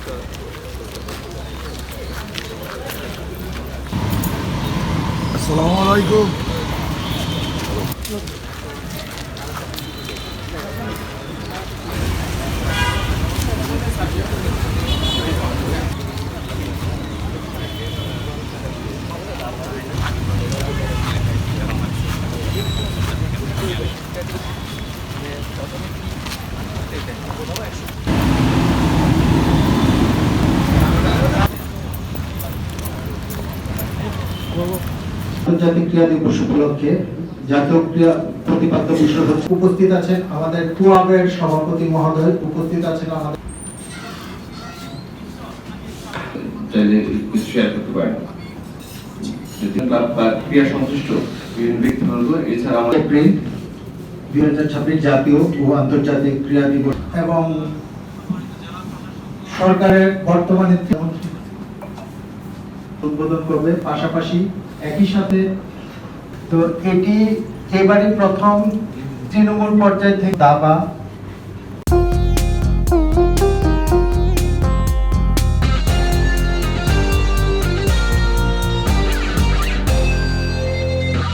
আসসালামু আলাইকুম। আন্তর্জাতিক ক্রীড়া দিবস উপলক্ষে জাতীয় ক্রীড়া প্রতিপাদ্য বিষয় হচ্ছে উপস্থিত আছেন আমাদের ক্লাবের সভাপতি মহোদয়, উপস্থিত আছেন আমাদের শেয়ার করতে পারেন ক্লাব বা ক্রীড়া সংশ্লিষ্ট বিভিন্ন ব্যক্তিবর্গ এছাড়া আমাদের এপ্রিল 2026 জাতীয় ও আন্তর্জাতিক ক্রীড়া দিবস এবং সরকারের বর্তমানে উদ্বোধন করবে। পাশাপাশি একই সাথে তো এটি এবারই প্রথম তৃণমূল পর্যায় থেকে দাবা